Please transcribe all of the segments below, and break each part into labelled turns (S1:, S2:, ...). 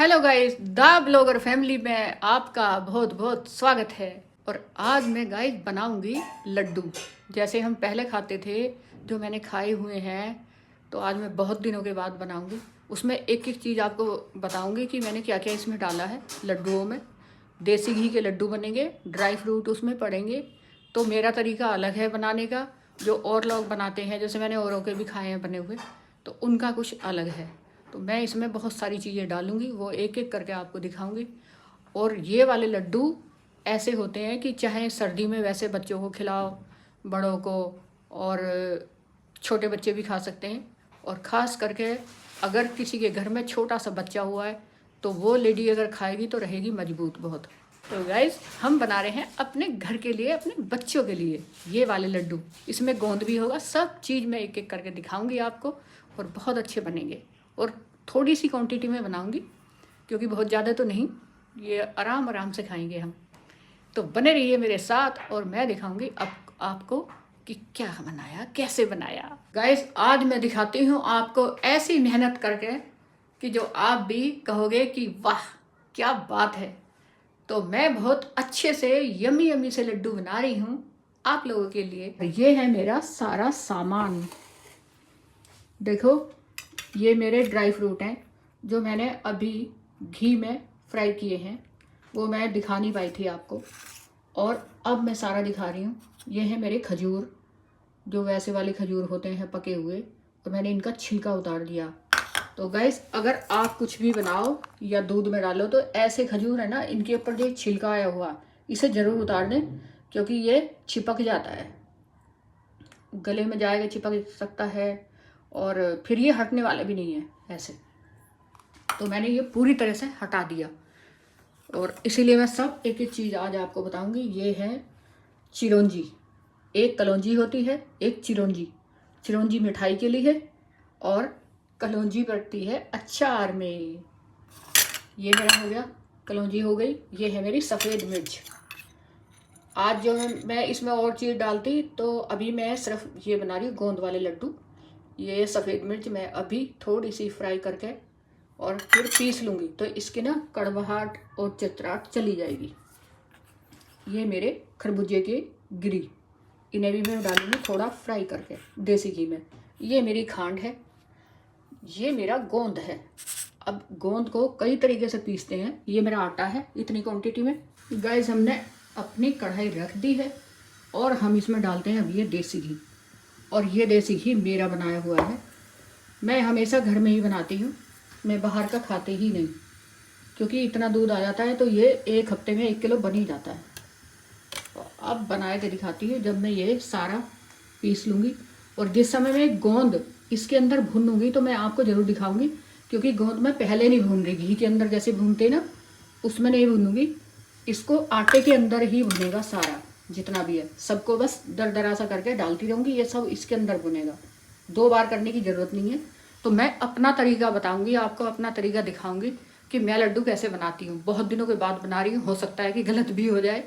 S1: Hello guys, the blogger family में आपका बहुत बहुत स्वागत है। और आज मैं गाइस बनाऊंगी लड्डू, जैसे हम पहले खाते थे, जो मैंने खाए हुए हैं। तो आज मैं बहुत दिनों के बाद बनाऊंगी। उसमें एक एक चीज़ आपको बताऊंगी कि मैंने क्या क्या इसमें डाला है लड्डुओं में। देसी घी के लड्डू बनेंगे, ड्राई फ्रूट उसमें पड़ेंगे। तो मेरा तरीका अलग है बनाने का, जो और लोग बनाते हैं, जैसे मैंने औरों के भी खाए हैं बने हुए, तो उनका कुछ अलग है। तो मैं इसमें बहुत सारी चीज़ें डालूंगी, वो एक एक करके आपको दिखाऊंगी। और ये वाले लड्डू ऐसे होते हैं कि चाहे सर्दी में वैसे बच्चों को खिलाओ, बड़ों को, और छोटे बच्चे भी खा सकते हैं। और ख़ास करके अगर किसी के घर में छोटा सा बच्चा हुआ है तो वो लेडी अगर खाएगी तो रहेगी मजबूत बहुत। तो गाइज, हम बना रहे हैं अपने घर के लिए, अपने बच्चों के लिए ये वाले लड्डू। इसमें गोंद भी होगा, सब चीज़ मैं एक एक करके दिखाऊंगी आपको, और बहुत अच्छे बनेंगे। और थोड़ी सी क्वांटिटी में बनाऊंगी, क्योंकि बहुत ज़्यादा तो नहीं, ये आराम आराम से खाएंगे हम। तो बने रहिए मेरे साथ और मैं दिखाऊंगी अब आपको कि क्या बनाया, कैसे बनाया। गाइस, आज मैं दिखाती हूँ आपको ऐसी मेहनत करके कि जो आप भी कहोगे कि वाह क्या बात है। तो मैं बहुत अच्छे से यमी यमी से लड्डू बना रही हूँ आप लोगों के लिए। ये है मेरा सारा सामान। देखो, ये मेरे ड्राई फ्रूट हैं जो मैंने अभी घी में फ्राई किए हैं, वो मैं दिखा नहीं पाई थी आपको, और अब मैं सारा दिखा रही हूँ। ये है मेरे खजूर, जो वैसे वाले खजूर होते हैं पके हुए, और मैंने इनका छिलका उतार दिया। तो गाइस, अगर आप कुछ भी बनाओ या दूध में डालो तो ऐसे खजूर है ना, इनके ऊपर जो छिलका आया हुआ इसे ज़रूर उतार दें, क्योंकि ये चिपक जाता है, गले में जाएगा, चिपक सकता है, और फिर ये हटने वाले भी नहीं है ऐसे। तो मैंने ये पूरी तरह से हटा दिया, और इसीलिए मैं सब एक एक चीज़ आज आपको बताऊंगी। ये है चिरौंजी, एक कलौंजी होती है, एक चिरौंजी। चिरौंजी मिठाई के लिए है, और कलौंजी पड़ती है अचार में। ये मेरा हो गया, कलौंजी हो गई। ये है मेरी सफ़ेद मिर्च। आज जो मैं इसमें और चीज़ डालती, तो अभी मैं सिर्फ ये बना रही हूँ गोंद वाले लड्डू। ये सफ़ेद मिर्च मैं अभी थोड़ी सी फ्राई करके और फिर पीस लूँगी, तो इसकी ना कड़वाहट और चितराहट चली जाएगी। ये मेरे खरबूजे के गिरी, इन्हें भी मैं डालूँगी थोड़ा फ्राई करके देसी घी में। ये मेरी खांड है, ये मेरा गोंद है। अब गोंद को कई तरीके से पीसते हैं। ये मेरा आटा है इतनी क्वांटिटी में। गाइस, हमने अपनी कढ़ाई रख दी है, और हम इसमें डालते हैं अब ये देसी घी। और ये देसी घी मेरा बनाया हुआ है, मैं हमेशा घर में ही बनाती हूँ, मैं बाहर का खाते ही नहीं, क्योंकि इतना दूध आ जाता है तो ये एक हफ्ते में 1 किलो बन ही जाता है। तो अब बना के दिखाती हूँ जब मैं ये सारा पीस लूँगी। और जिस समय मैं गोंद इसके अंदर भूनूंगी तो मैं आपको ज़रूर दिखाऊंगी, क्योंकि गोंद मैं पहले नहीं भून रही, घी के अंदर जैसे भूनते ना उसमें नहीं भूनूंगी। इसको आटे के अंदर ही भुनेगा सारा, जितना भी है सबको बस दरदरा सा करके डालती रहूँगी, ये सब इसके अंदर भुनेगा। 2 बार करने की ज़रूरत नहीं है। तो मैं अपना तरीका बताऊंगी आपको, अपना तरीका दिखाऊंगी कि मैं लड्डू कैसे बनाती हूँ। बहुत दिनों के बाद बना रही हूँ, हो सकता है कि गलत भी हो जाए,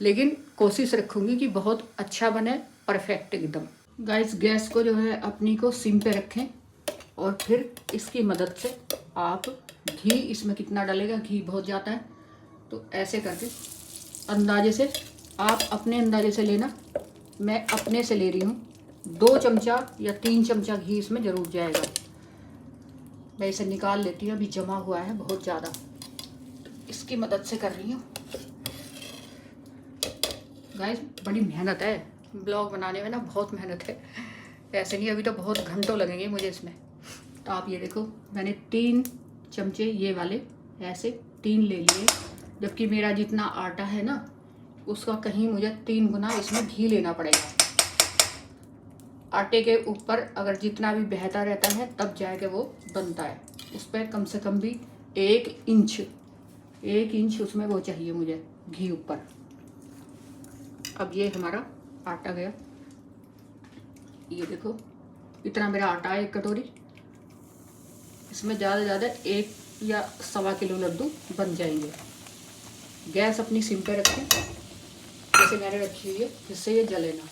S1: लेकिन कोशिश रखूँगी कि बहुत अच्छा बने, परफेक्ट एकदम। गाइस, गैस को जो है अपनी को सिम पे रखें, और फिर इसकी मदद से आप घी, इसमें कितना डालेगा, घी बहुत जाता है, तो ऐसे करके अंदाजे से, आप अपने अंदाजे से लेना, मैं अपने से ले रही हूँ। 2 चमचा या 3 चमचा घी इसमें ज़रूर जाएगा। मैं इसे निकाल लेती हूँ, अभी जमा हुआ है बहुत ज़्यादा, तो इसकी मदद से कर रही हूँ। गाइस, बड़ी मेहनत है ब्लॉग बनाने में ना, बहुत मेहनत है, ऐसे नहीं अभी तो बहुत घंटों लगेंगे मुझे इसमें। तो आप ये देखो, मैंने 3 चमचे ये वाले ऐसे 3 ले लिए, जबकि मेरा जितना आटा है ना उसका कहीं मुझे 3 गुना इसमें घी लेना पड़ेगा। आटे के ऊपर अगर जितना भी बहता रहता है तब जाके वो बनता है, उस पर कम से कम भी 1 इंच उसमें वो चाहिए मुझे घी ऊपर। अब ये हमारा आटा गया, ये देखो इतना मेरा आटा है, 1 कटोरी। इसमें ज़्यादा से ज़्यादा 1 या 1.25 किलो लड्डू बन जाएंगे। गैस अपनी सिम पे रखें, जैसे मैंने रखी हुई है, जिससे ये जले ना।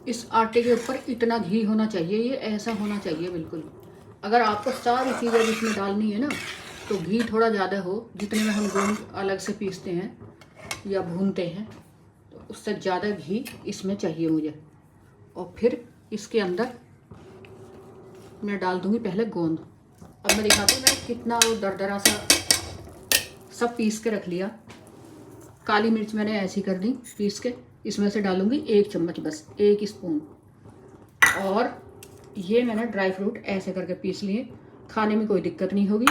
S1: इस आटे के ऊपर इतना घी होना चाहिए, ये ऐसा होना चाहिए बिल्कुल, अगर आपको सारी चीज़ें इसमें डालनी है ना तो घी थोड़ा ज़्यादा हो, जितने में हम गोंद अलग से पीसते हैं या भूनते हैं तो उससे ज़्यादा घी इसमें चाहिए मुझे। और फिर इसके अंदर मैं डाल दूँगी पहले गोंद। अब मैं दिखाती हूँ मैं कितना वो दरदरा सा सब पीस के रख लिया। काली मिर्च मैंने ऐसी कर दी पीस के, इसमें से डालूँगी 1 चम्मच, बस 1 स्पून। और ये मैंने ड्राई फ्रूट ऐसे करके पीस लिए, खाने में कोई दिक्कत नहीं होगी।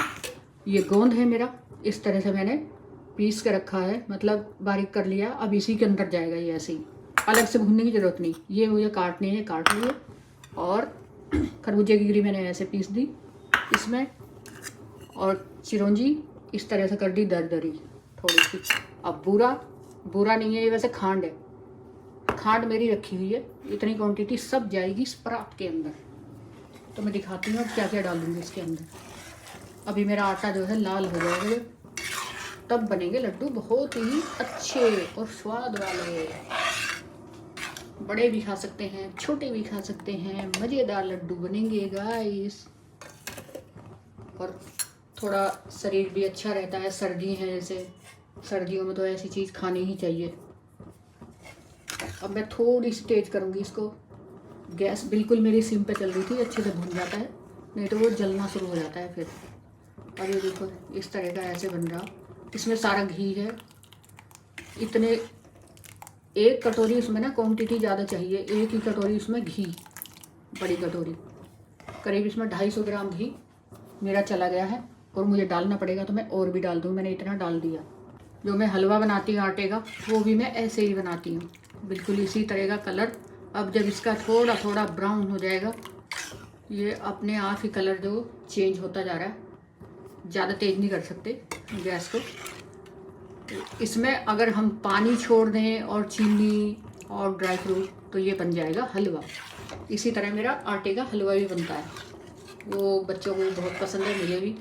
S1: ये गोंद है मेरा, इस तरह से मैंने पीस के रखा है, मतलब बारीक कर लिया। अब इसी के अंदर जाएगा ये ऐसे ही, अलग से भूनने की ज़रूरत नहीं। ये मुझे काटने हैं, काट लिए। और खरबूजे की गिरी मैंने ऐसे पीस दी इसमें, और चिरौंजी इस तरह से कर दी दरदरी थोड़ी सी। अब बूरा नहीं है ये, वैसे खांड है, खांड मेरी रखी हुई है। इतनी क्वांटिटी सब जाएगी इस परात के अंदर। तो मैं दिखाती हूँ अब क्या क्या डालूंगी इसके अंदर। अभी मेरा आटा जो है लाल हो जाएगा, तब बनेंगे लड्डू बहुत ही अच्छे और स्वाद वाले। बड़े भी खा सकते हैं, छोटे भी खा सकते हैं, मज़ेदार लड्डू बनेंगे गाइस। और थोड़ा शरीर भी अच्छा रहता है, सर्दी है जैसे, सर्दियों में तो ऐसी चीज़ खानी ही चाहिए। अब मैं थोड़ी सी तेज़ करूँगी इसको। गैस बिल्कुल मेरी सिम पे चल रही थी, अच्छे से भून जाता है, नहीं तो वो जलना शुरू हो जाता है फिर। और ये देखो इस तरह का ऐसे बन रहा। इसमें सारा घी है, इतने 1 कटोरी इसमें ना क्वांटिटी ज़्यादा चाहिए। 1 ही कटोरी इसमें घी, बड़ी कटोरी, करीब इसमें 250 ग्राम घी मेरा चला गया है। और मुझे डालना पड़ेगा तो मैं और भी डाल दूँ, मैंने इतना डाल दिया। जो मैं हलवा बनाती हूँ आटे का, वो भी मैं ऐसे ही बनाती हूँ, बिल्कुल इसी तरह का कलर। अब जब इसका थोड़ा थोड़ा ब्राउन हो जाएगा, ये अपने आप ही कलर जो चेंज होता जा रहा है, ज़्यादा तेज़ नहीं कर सकते गैस को। इसमें अगर हम पानी छोड़ दें और चीनी और ड्राई फ्रूट तो ये बन जाएगा हलवा। इसी तरह मेरा आटे का हलवा भी बनता है, वो बच्चों को बहुत पसंद है, मुझे भी।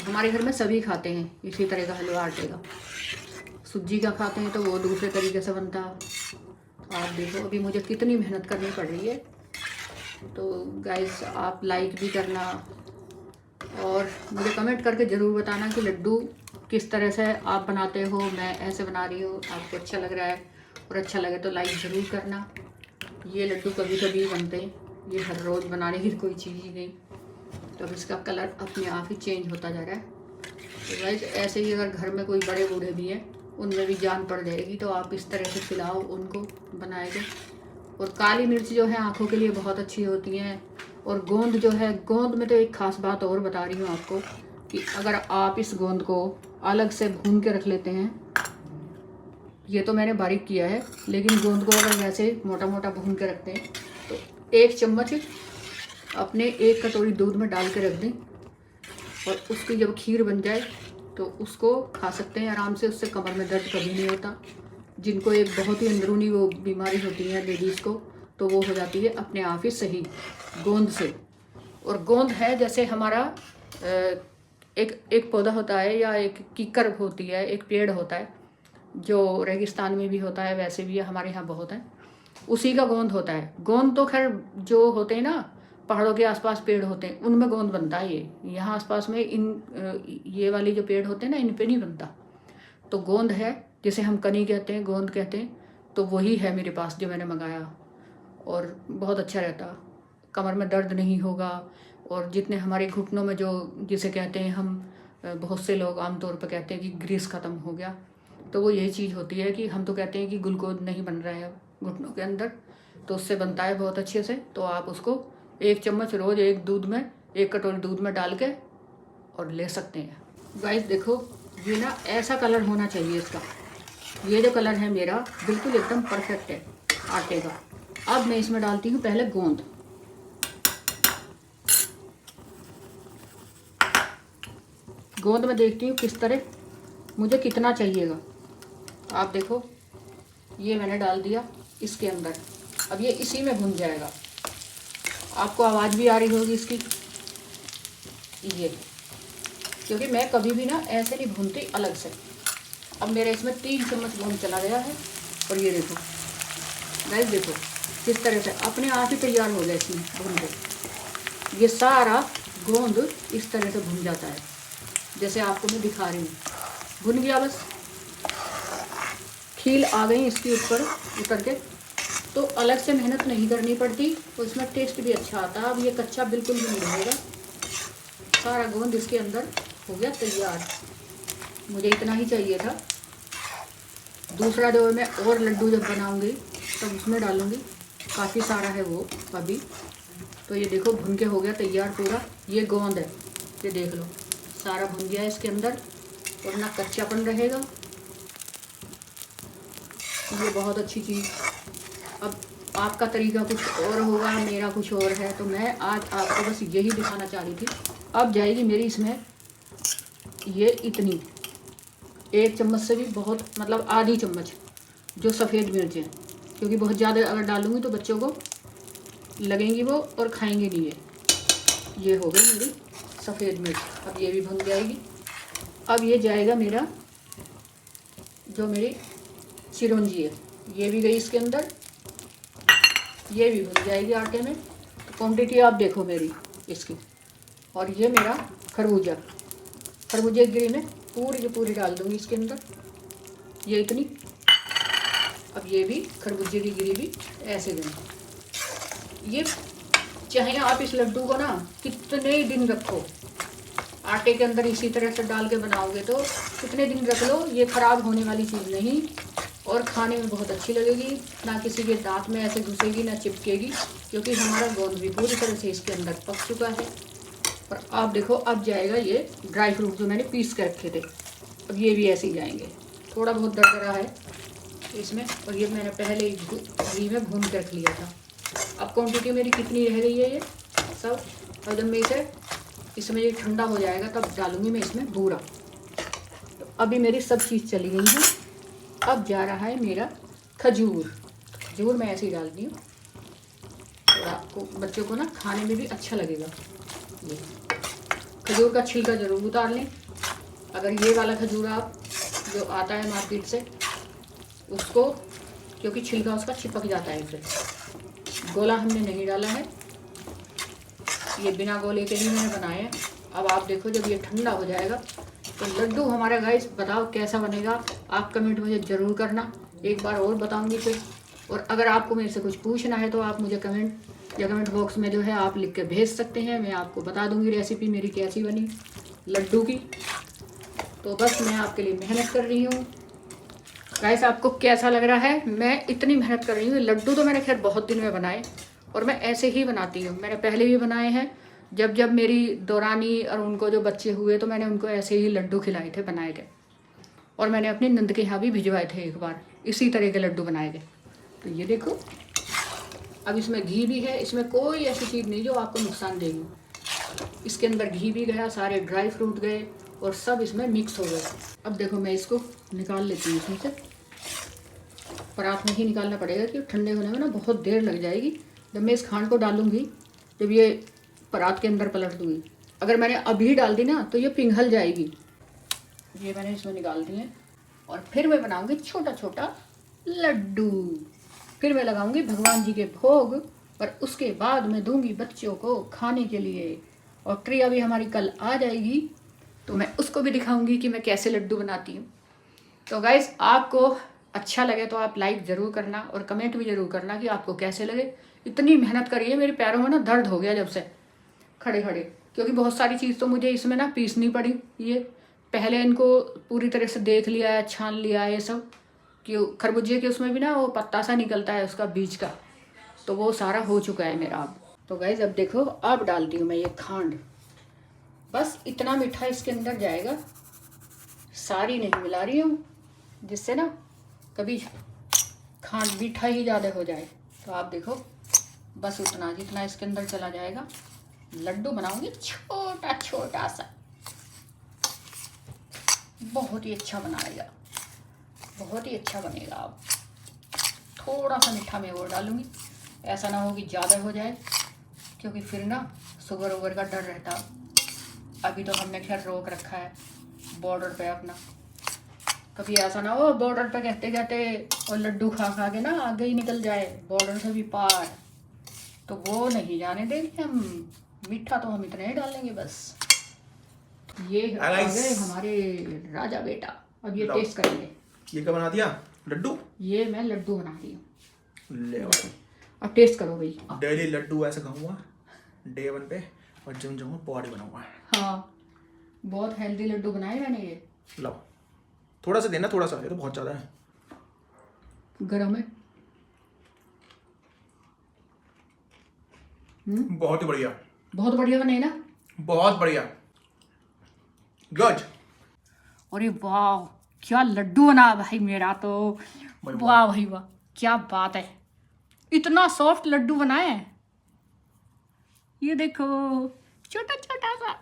S1: हमारे घर में सभी खाते हैं इसी तरह का हलवा आटे का। सूजी का खाते हैं तो वो दूसरे तरीके से बनता है। आप देखो अभी मुझे कितनी मेहनत करनी पड़ रही है। तो गाइस आप लाइक भी करना और मुझे कमेंट करके ज़रूर बताना कि लड्डू किस तरह से आप बनाते हो। मैं ऐसे बना रही हूँ, आपको अच्छा लग रहा है, और अच्छा लगे तो लाइक ज़रूर करना। ये लड्डू कभी कभी बनते हैं, ये हर रोज़ बनाने की कोई चीज़ ही नहीं। तो अब इसका कलर अपने आप ही चेंज होता जा रहा है। तो गाइस ऐसे ही अगर घर में कोई बड़े बूढ़े भी हैं, उनमें भी जान पड़ जाएगी, तो आप इस तरह से खिलाओ उनको बनाए के। और काली मिर्च जो है आँखों के लिए बहुत अच्छी होती हैं। और गोंद जो है, गोंद में तो एक ख़ास बात और बता रही हूँ आपको कि अगर आप इस गोंद को अलग से भून के रख लेते हैं, ये तो मैंने बारीक किया है, लेकिन गोंद को अगर वैसे मोटा मोटा भून के रखते हैं तो 1 चम्मच अपने 1 कटोरी दूध में डाल के रख दें, और उसकी जब खीर बन जाए तो उसको खा सकते हैं आराम से। उससे कमर में दर्द कभी नहीं होता। जिनको एक बहुत ही अंदरूनी वो बीमारी होती है लेडीज़ को, तो वो हो जाती है अपने आप ही सही गोंद से। और गोंद है जैसे हमारा एक पौधा होता है या एक कीकर होती है, एक पेड़ होता है जो रेगिस्तान में भी होता है, वैसे भी हमारे यहाँ बहुत है, उसी का गोंद होता है। गोंद तो खैर जो होते हैं ना पहाड़ों के आसपास पेड़ होते हैं उनमें गोंद बनता है। ये यहाँ आसपास में ये वाली जो पेड़ होते हैं ना, इन पे नहीं बनता। तो गोंद है जिसे हम कनी कहते हैं, गोंद कहते हैं, तो वही है मेरे पास जो मैंने मंगाया। और बहुत अच्छा रहता, कमर में दर्द नहीं होगा। और जितने हमारे घुटनों में जो जिसे कहते हैं हम, बहुत से लोग आमतौर पर कहते हैं कि ग्रीस ख़त्म हो गया, तो वो यही चीज़ होती है कि हम तो कहते हैं कि ग्लूकोज नहीं बन रहा है घुटनों के अंदर, तो उससे बनता है बहुत अच्छे से। तो आप उसको 1 चम्मच रोज़ 1 कटोरी दूध में डाल के और ले सकते हैं। गाइस देखो ये ना ऐसा कलर होना चाहिए इसका। ये जो कलर है मेरा बिल्कुल एकदम परफेक्ट है आटे का। अब मैं इसमें डालती हूँ पहले गोंद। गोंद में देखती हूँ किस तरह मुझे कितना चाहिएगा। आप देखो ये मैंने डाल दिया इसके अंदर। अब ये इसी में भुन जाएगा। आपको आवाज़ भी आ रही होगी इसकी, ये क्योंकि मैं कभी भी ना ऐसे नहीं भूनती अलग से। अब मेरे इसमें 3 चम्मच गोंद चला गया है। और ये देखो गाइस, देखो किस तरह से अपने आप ही तैयार हो गया इसमें भून के। ये सारा गोंद इस तरह से भुन जाता है, जैसे आपको मैं दिखा रही हूँ। भुन गया, बस खील आ गई इसके ऊपर उतर के, तो अलग से मेहनत नहीं करनी पड़ती, तो इसमें टेस्ट भी अच्छा आता है। अब ये कच्चा बिल्कुल भी नहीं रहेगा। सारा गोंद इसके अंदर हो गया तैयार। मुझे इतना ही चाहिए था। दूसरा जो मैं और लड्डू जब बनाऊंगी तब उसमें डालूंगी, काफ़ी सारा है वो अभी। तो ये देखो भुन के हो गया तैयार पूरा। ये गोंद है, ये देख लो सारा भुन गया है इसके अंदर, और ना कच्चापन रहेगा। ये बहुत अच्छी चीज़। अब आपका तरीका कुछ और होगा, मेरा कुछ और है, तो मैं आज आपको बस यही दिखाना चाह रही थी। अब जाएगी मेरी इसमें ये इतनी, 1 चम्मच से भी बहुत, मतलब आधी चम्मच जो सफ़ेद मिर्च है, क्योंकि बहुत ज़्यादा अगर डालूंगी तो बच्चों को लगेंगी वो और खाएंगे नहीं ये हो गई मेरी सफ़ेद मिर्च। अब ये भी भुन जाएगी। अब ये जाएगा मेरा जो मेरी चिरौंजी है, ये भी गई इसके अंदर, ये भी भुन जाएगी आटे में। तो क्वांटिटी आप देखो मेरी इसकी। और ये मेरा खरबूजा, खरबूजे की गिरी में पूरी की पूरी डाल दूँगी इसके अंदर, ये इतनी। अब ये भी खरबूजे की गिरी भी ऐसे गई। ये चाहे आप इस लड्डू को ना कितने दिन रखो, आटे के अंदर इसी तरह से डाल के बनाओगे तो कितने दिन रख लो, ये ख़राब होने वाली चीज़ नहीं, और खाने में बहुत अच्छी लगेगी। ना किसी के दांत में ऐसे घुसेगी, ना चिपकेगी, क्योंकि हमारा गोंद भी पूरी तरह से इसके अंदर पक चुका है। और आप देखो अब जाएगा ये ड्राई फ्रूट जो मैंने पीस के रखे थे, अब ये भी ऐसे ही जाएंगे। थोड़ा बहुत दरदरा है इसमें, और ये मैंने पहले ही घी में भून के रख लिया था। अब क्वांटिटी मेरी कितनी रह गई है ये सब, और जब मैं इसमें ये ठंडा हो जाएगा तब डालूंगी मैं इसमें बूरा। तो अभी मेरी सब चीज़ चली गई है। अब जा रहा है मेरा खजूर। खजूर मैं ऐसे ही डालती हूँ, और आपको बच्चों को ना खाने में भी अच्छा लगेगा। ये खजूर का छिलका ज़रूर उतार लें। अगर ये वाला खजूर आप जो आता है मार्केट से उसको, क्योंकि छिलका उसका चिपक जाता है, फिर गोला हमने नहीं डाला है, ये बिना गोले के ही मैंने बनाए हैं। अब आप देखो जब ये ठंडा हो जाएगा तो लड्डू हमारा गाइस बताओ कैसा बनेगा, आप कमेंट मुझे ज़रूर करना। एक बार और बताऊंगी फिर, और अगर आपको मेरे से कुछ पूछना है तो आप मुझे कमेंट बॉक्स में जो है आप लिख के भेज सकते हैं। मैं आपको बता दूंगी रेसिपी मेरी कैसी बनी लड्डू की। तो बस मैं आपके लिए मेहनत कर रही हूँ। गाइस आपको कैसा लग रहा है, मैं इतनी मेहनत कर रही हूँ। लड्डू तो मैंने खैर बहुत दिन में बनाए, और मैं ऐसे ही बनाती हूँ। मैंने पहले भी बनाए हैं, जब मेरी दौरानी और उनको जो बच्चे हुए तो मैंने उनको ऐसे ही लड्डू खिलाए थे, बनाए थे। और मैंने अपनी नंद के यहाँ भी भिजवाए थे एक बार, इसी तरह के लड्डू बनाए थे। तो ये देखो अब इसमें घी भी है, इसमें कोई ऐसी चीज़ नहीं जो आपको नुकसान देगी। इसके अंदर घी भी गया, सारे ड्राई फ्रूट गए, और सब इसमें मिक्स हो गए। अब देखो मैं इसको निकाल लेती हूँ इसमें से। परात में ही निकालना पड़ेगा कि ठंडे होने में ना बहुत देर लग जाएगी। जब मैं इस खांड को डालूंगी, जब ये परात के अंदर पलट दूँगी, अगर मैंने अभी डाल दी ना तो ये पिघल जाएगी। ये मैंने इसमें निकाल दी है, और फिर मैं बनाऊंगी छोटा छोटा लड्डू। फिर मैं लगाऊंगी भगवान जी के भोग, और उसके बाद मैं दूंगी बच्चों को खाने के लिए। और प्रिया भी हमारी कल आ जाएगी, तो मैं उसको भी दिखाऊंगी कि मैं कैसे लड्डू बनाती हूँ। तो गाइस आपको अच्छा लगे तो आप लाइक ज़रूर करना, और कमेंट भी ज़रूर करना कि आपको कैसे लगे। इतनी मेहनत करिए, मेरे पैरों में ना दर्द हो गया जब से खड़े खड़े, क्योंकि बहुत सारी चीज़ तो मुझे इसमें ना पीसनी पड़ी। ये पहले इनको पूरी तरह से देख लिया है, छान लिया है ये सब, कि खरबूजे के उसमें भी ना वो पत्ता सा निकलता है उसका बीज का, तो वो सारा हो चुका है मेरा अब। तो गाइस अब देखो अब डालती हूँ मैं ये खांड। बस इतना मीठा इसके अंदर जाएगा, सारी नहीं मिला रही हूँ, जिससे ना कभी खांड मीठा ही ज़्यादा हो जाए। तो आप देखो बस उतना जितना इसके अंदर चला जाएगा। लड्डू बनाऊंगी छोटा छोटा सा, बहुत ही अच्छा बनाएगा, बहुत ही अच्छा बनेगा। अब थोड़ा सा मीठा मैं और डालूंगी, ऐसा ना हो कि ज़्यादा हो जाए, क्योंकि फिर ना शुगर वुगर का डर रहता। अभी तो हमने खैर रोक रखा है बॉर्डर पे अपना, कभी ऐसा ना हो बॉर्डर पे कहते कहते और लड्डू खा खा के ना आगे ही निकल जाए बॉर्डर से भी पार, तो वो नहीं जाने देंगे हम। मीठा तो हम इतना ही डालेंगे बस। ये आ गए हमारे राजा बेटा। अब ये टेस्ट करेंगे।
S2: ये क्या बना दिया? लड्डू?
S1: ये मैं लड्डू बना रही हूँ।
S2: ले भाई,
S1: अब टेस्ट करो भाई।
S2: डेली लड्डू ऐसे खाऊंगा डे 1 पे, और जिम जाऊंगा बॉडी बनाऊंगा।
S1: हाँ, बहुत हेल्दी लड्डू बनाए मैंने ये।
S2: लो थोड़ा सा देना, थोड़ा सा, ये तो बहुत ज्यादा है।
S1: गरम है।
S2: बहुत ही बढ़िया,
S1: बहुत बढ़िया बने ना,
S2: बहुत बढ़िया, गुड।
S1: अरे वाह, क्या लड्डू बना भाई मेरा तो। वाह भाई वाह, क्या बात है। इतना सॉफ्ट लड्डू बनाए हैं। ये देखो, छोटा छोटा सा।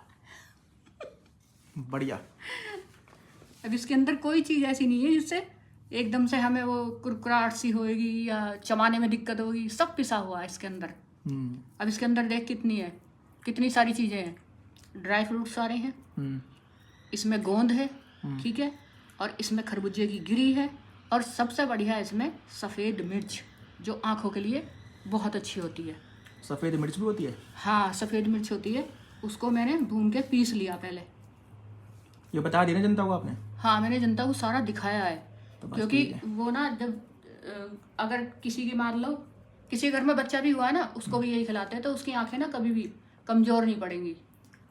S2: बढ़िया।
S1: अब इसके अंदर कोई चीज़ ऐसी नहीं है जिससे एकदम से हमें वो कुरकुराहट सी होएगी या चबाने में दिक्कत होगी। सब पिसा हुआ है इसके अंदर। अब इसके अंदर देख कितनी सारी चीज़ें हैं। ड्राई फ्रूट सारे हैं, इसमें गोंद है, ठीक है, और इसमें खरबूजे की गिरी है, और सबसे बढ़िया इसमें सफ़ेद मिर्च, जो आँखों के लिए बहुत अच्छी होती है।
S2: सफ़ेद मिर्च भी होती है? हाँ,
S1: सफ़ेद मिर्च होती है। उसको मैंने भून के पीस लिया पहले।
S2: ये बता दिया ना जनता को आपने?
S1: हाँ, मैंने जनता को सारा दिखाया है। तो क्योंकि वो ना, जब अगर किसी की मान लो किसी घर में बच्चा भी हुआ है ना, उसको भी यही खिलाते हैं, तो उसकी आंखें ना कभी भी कमज़ोर नहीं पड़ेंगी।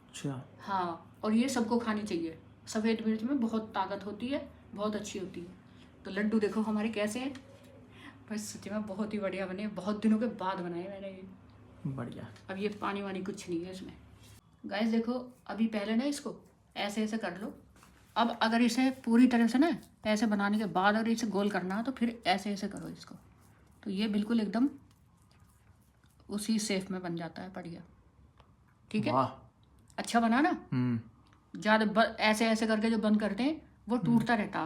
S2: अच्छा।
S1: हाँ, और ये सबको खानी चाहिए। सफ़ेद मिर्च में बहुत ताकत होती है, बहुत अच्छी होती है। तो लड्डू देखो हमारे कैसे हैं। बस सच में बहुत ही बढ़िया बने, बहुत दिनों के बाद बनाए मैंने ये।
S2: बढ़िया।
S1: अब ये पानी वानी कुछ नहीं है इसमें। गाइस देखो, अभी पहले ना इसको ऐसे ऐसे कर लो। अब अगर इसे पूरी तरह से ना ऐसे बनाने के बाद अगर इसे गोल करना है तो फिर ऐसे ऐसे करो इसको, तो ये बिल्कुल एकदम उसी शेप में बन जाता है। बढ़िया, ठीक है। अच्छा बना ना? ज़्यादा ऐसे ऐसे करके जो बंद करते हैं वो टूटता रहता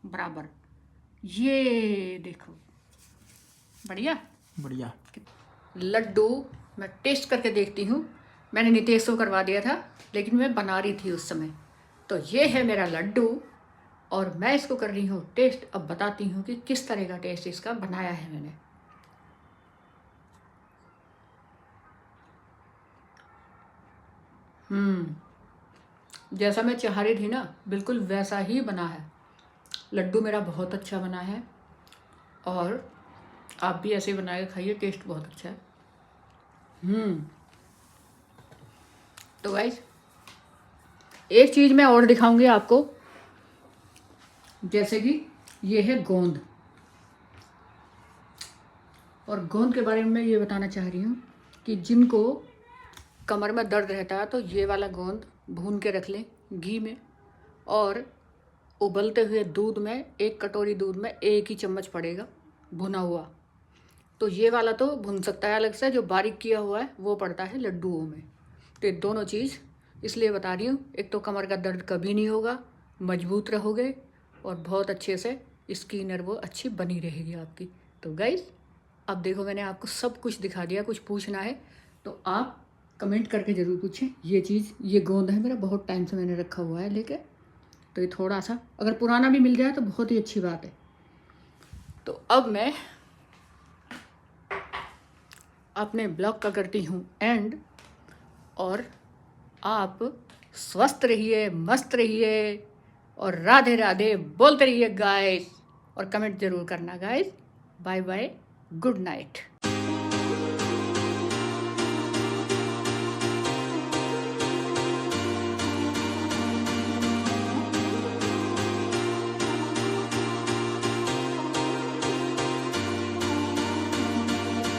S1: बराबर। ये देखो, बढ़िया
S2: बढ़िया
S1: लड्डू। मैं टेस्ट करके देखती हूँ। मैंने नितेश को करवा दिया था, लेकिन मैं बना रही थी उस समय। तो ये है मेरा लड्डू और मैं इसको कर रही हूँ टेस्ट। अब बताती हूँ कि किस तरह का टेस्ट इसका बनाया है मैंने। जैसा मैं चाह रही थी ना, बिल्कुल वैसा ही बना है। लड्डू मेरा बहुत अच्छा बना है, और आप भी ऐसे ही बना के खाइए, टेस्ट बहुत अच्छा है। तो गाइस, एक चीज़ मैं और दिखाऊंगी आपको, जैसे कि ये है गोंद। और गोंद के बारे में मैं ये बताना चाह रही हूँ कि जिनको कमर में दर्द रहता है तो ये वाला गोंद भून के रख लें घी में, और उबलते हुए दूध में, 1 कटोरी दूध में 1 ही चम्मच पड़ेगा भुना हुआ। तो ये वाला तो भुन सकता है अलग से, जो बारीक किया हुआ है वो पड़ता है लड्डुओं में। तो ये दोनों चीज़ इसलिए बता रही हूँ, एक तो कमर का दर्द कभी नहीं होगा, मजबूत रहोगे, और बहुत अच्छे से स्किन वो अच्छी बनी रहेगी आपकी। तो गाइस, अब देखो मैंने आपको सब कुछ दिखा दिया। कुछ पूछना है तो आप कमेंट करके ज़रूर पूछें। ये चीज़, ये गोंद है मेरा, बहुत टाइम से मैंने रखा हुआ है लेके। तो ये थोड़ा सा अगर पुराना भी मिल जाए तो बहुत ही अच्छी बात है। तो अब मैं अपने ब्लॉग का करती हूँ एंड, और आप स्वस्थ रहिए, मस्त रहिए, और राधे राधे बोलते रहिए गाइस, और कमेंट ज़रूर करना guys. Bye bye, good night.